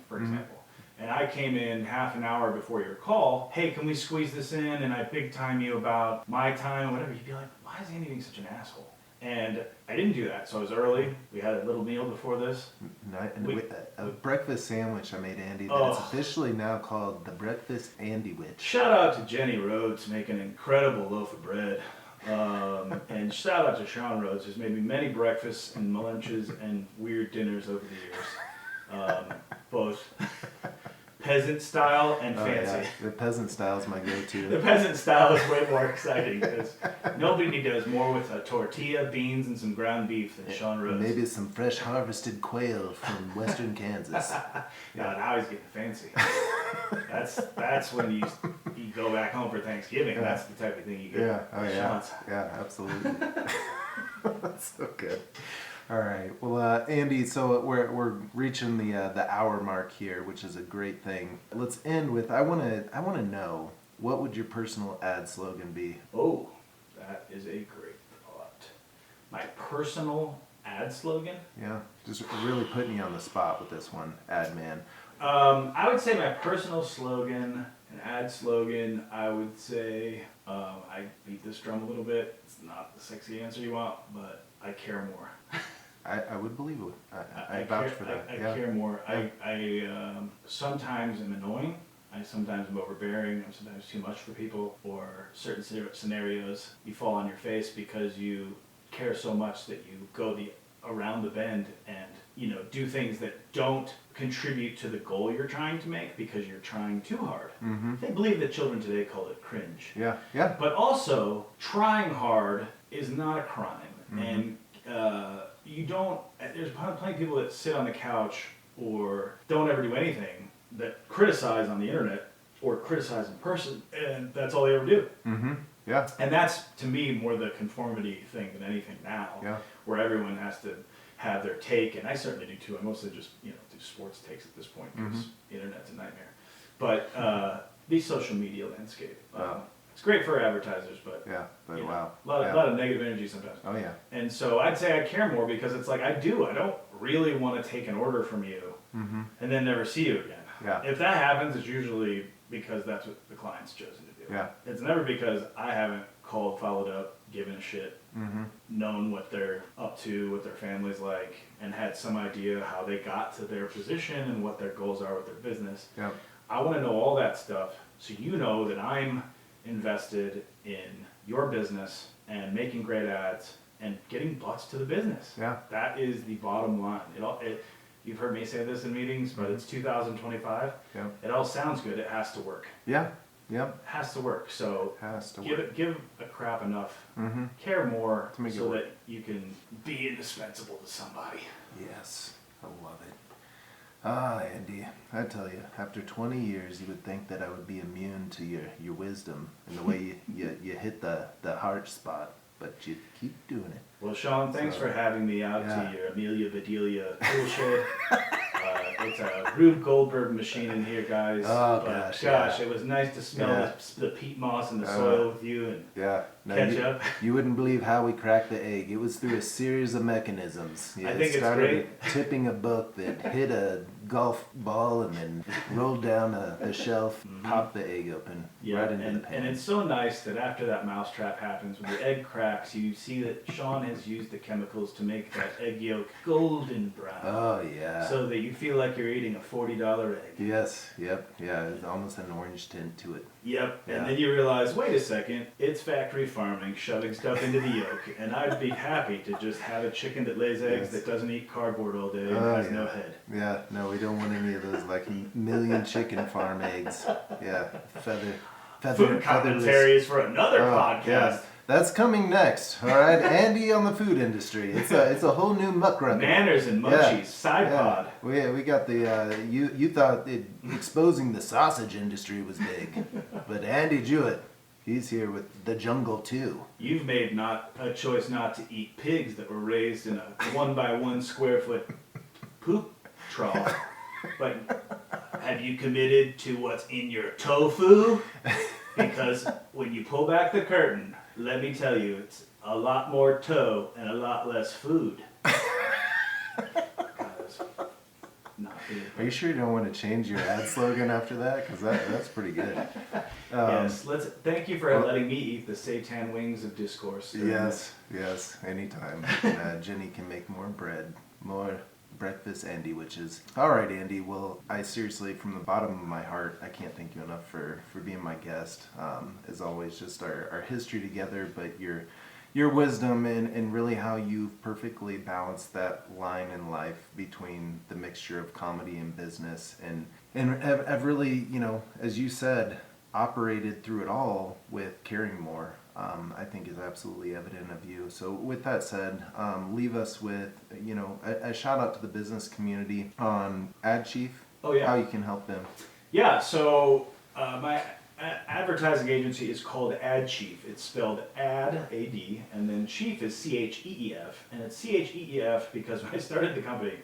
for example, and I came in half an hour before your call, hey, can we squeeze this in? And I big time you about my time or whatever, you'd be like, why is Andy being such an asshole? And I didn't do that, so I was early. We had a little meal before this. A breakfast sandwich I made Andy that's officially now called the Breakfast Andy Witch. Shout out to Jenny Rhoads making an incredible loaf of bread. And shout out to Sean Rhoads, who's made me many breakfasts and lunches and weird dinners over the years. Both peasant style and fancy. Yeah. The peasant style is my go-to. The peasant style is way more exciting because nobody does more with a tortilla, beans, and some ground beef than Sean Rhoads. Maybe some fresh harvested quail from western Kansas. Now he's getting fancy. That's when you go back home for Thanksgiving. Yeah. That's the type of thing you get. Yeah, absolutely. That's so good. All right. Well, Andy, so we're reaching the hour mark here, which is a great thing. Let's end with I want to know, what would your personal ad slogan be? Oh, that is a great thought. My personal ad slogan? Yeah, just really putting you on the spot with this one, ad man. I would say my personal slogan, an ad slogan, I would say, I beat this drum a little bit. It's not the sexy answer you want, but I care more. I would believe it. I vouch for that. I care more. Yeah. I sometimes am annoying. I sometimes am overbearing. I'm sometimes too much for people. Or certain scenarios, you fall on your face because you care so much that you go around the bend and do things that don't contribute to the goal you're trying to make because you're trying too hard. They believe that children today call it cringe. Yeah. But also, trying hard is not a crime. And there's plenty of people that sit on the couch or don't ever do anything that criticize on the internet or criticize in person, and that's all they ever do. Yeah. And that's, to me, more the conformity thing than anything now, where everyone has to have their take, and I certainly do too. I mostly just do sports takes at this point because the internet's a nightmare. But the social media landscape, it's great for advertisers, but wow, a lot of negative energy sometimes. Oh yeah. And so I'd say I care more because it's like I don't really want to take an order from you and then never see you again. Yeah. If that happens, it's usually because that's what the client's chosen to do. Yeah. It's never because I haven't called, followed up, given a shit, known what they're up to, what their family's like, and had some idea how they got to their position and what their goals are with their business. Yeah. I want to know all that stuff so you know that I'm invested in your business and making great ads and getting butts to the business. Yeah. That is the bottom line. you've heard me say this in meetings, but it's 2025. Yeah. It all sounds good. It has to work. Yeah. Yep. It has to work. So Has to give a crap enough. Mm-hmm. Care more To make it so work. that you can be indispensable to somebody. Yes, I love it. Ah, Andy, I tell you, after 20 years, you would think that I would be immune to your wisdom and the way you hit the heart spot, but you keep doing it. Well, Sean, thanks for having me out to your Amelia Bedelia tool shed. It's a Rube Goldberg machine in here, guys. Oh, But gosh, it was nice to smell Yeah. the peat moss and the soil with you and Yeah. catch you, up. You wouldn't believe how we cracked the egg. It was through a series of mechanisms. I think it it's started great. with tipping a book that hit a golf ball and then rolled down the shelf, popped the egg open right into the pan. And it's so nice that after that mousetrap happens, when the egg cracks, you see that Sean has used the chemicals to make that egg yolk golden brown. Oh, yeah. So that you feel like you're eating a $40 egg. Yes, yep, yeah, it's almost an orange tint to it. Yep, Yeah. and then you realize, wait a second, it's factory farming, shoving stuff into the yolk, and I'd be happy to just have a chicken that lays eggs Yes. that doesn't eat cardboard all day and Oh, has yeah. no head. Yeah, no, we don't want any of those like million chicken farm eggs. Yeah, Food featherless. commentary is for another Oh, podcast. yeah. That's coming next. All right, Andy on the food industry. It's a whole new muckraker. Manners and Yeah. munchies, side pod. We got the you thought exposing the sausage industry was big, but Andy Juett, he's here with the jungle too. You've made not a choice not to eat pigs that were raised in a 1 by 1 square foot poop trough. But have you committed to what's in your tofu? Because when you pull back the curtain, let me tell you, it's a lot more toe and a lot less food. Not being Are you sure you don't want to change your ad slogan after that? Because that's pretty good. Yes, thank you for letting me eat the seitan wings of discourse. Yes, anytime. Jenny can make more bread, more breakfast sandwiches. All right, Andy. Well, I seriously, from the bottom of my heart, I can't thank you enough for being my guest. As always, just our history together, but your wisdom and really how you've perfectly balanced that line in life between the mixture of comedy and business, and have really, as you said, operated through it all with caring more. I think is absolutely evident of you. So with that said, leave us with, a shout out to the business community on Ad Chief. Oh, yeah. How you can help them. Yeah, so my advertising agency is called Ad Chief. It's spelled Ad, A-D, and then Chief is C-H-E-E-F. And it's C-H-E-E-F because when I started the company,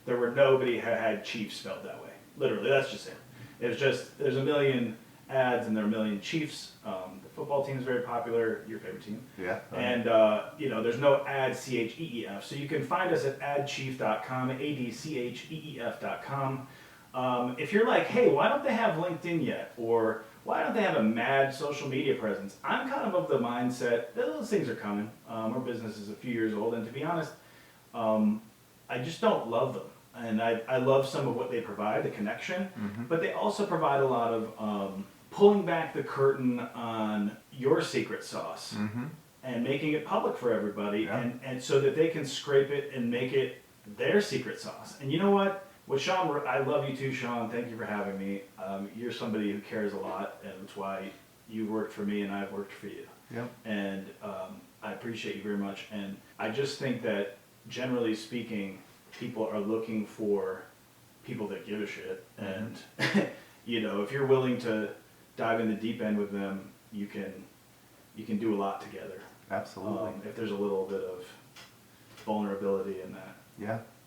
nobody had Chief spelled that way. Literally, that's just it. It was just, there's a million ads and there are a million Chiefs. The football team is very popular, your favorite team. Yeah. And, there's no ad C-H-E-E-F. So you can find us at adchief.com, A-D-C-H-E-E-F.com. If you're like, hey, why don't they have LinkedIn yet? Or why don't they have a mad social media presence? I'm kind of the mindset that those things are coming. Our business is a few years old, and to be honest, I just don't love them. And I love some of what they provide, the connection, but they also provide a lot of pulling back the curtain on your secret sauce and making it public for everybody, and so that they can scrape it and make it their secret sauce. And you know what? With Sean, I love you too, Sean. Thank you for having me. You're somebody who cares a lot, and that's why you worked for me and I've worked for you. Yep. And I appreciate you very much. And I just think that, generally speaking, people are looking for people that give a shit. And, if you're willing to dive in the deep end with them, you can do a lot together. Absolutely. If there's a little bit of vulnerability in that.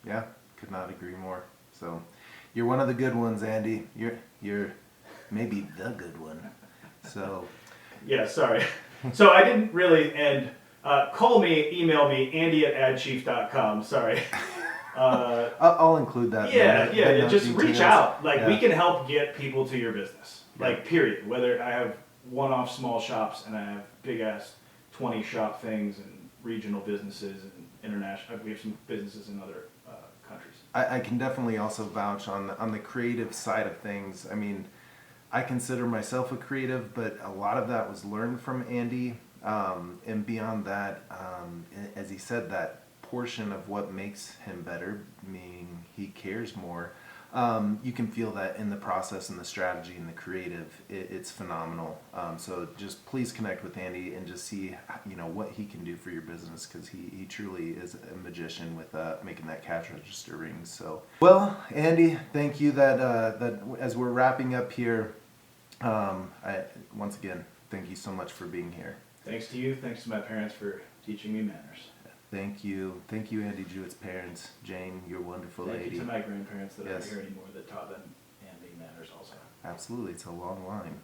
Yeah. Could not agree more. So, you're one of the good ones, Andy. You're maybe the good one. So. Yeah, sorry. So I didn't really end. Call me, email me, andy@adchief.com. Sorry. I'll include that. Yeah. Just reach out. We Yeah. can help get people to your business. Period. Whether I have one-off small shops and I have big-ass 20-shop things and regional businesses and international. We have some businesses in other countries. I can definitely also vouch on the creative side of things. I mean, I consider myself a creative, but a lot of that was learned from Andy. And beyond that, as he said, that portion of what makes him better, meaning he cares more, you can feel that in the process and the strategy and the creative. It's phenomenal. So just please connect with Andy and just see, what he can do for your business, because he truly is a magician with making that cash register ring. So, well, Andy, thank you. That as we're wrapping up here, once again, thank you so much for being here. Thanks to you. Thanks to my parents for teaching me manners. Thank you, Andy Juett's parents. Jane, you're a wonderful lady. Thank you to my grandparents that aren't Yes. here anymore that taught them and me manners also. Absolutely, it's a long line.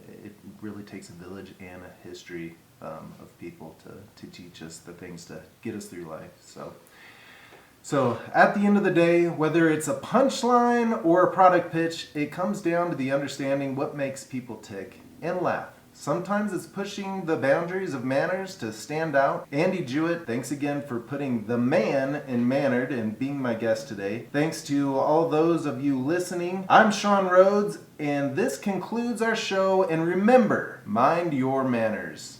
It really takes a village and a history of people to teach us the things to get us through life. So at the end of the day, whether it's a punchline or a product pitch, it comes down to the understanding what makes people tick and laugh. Sometimes it's pushing the boundaries of manners to stand out. Andy Juett, thanks again for putting the man in mannered and being my guest today. Thanks to all those of you listening. I'm Sean Rhoads, and this concludes our show. And remember, mind your manners.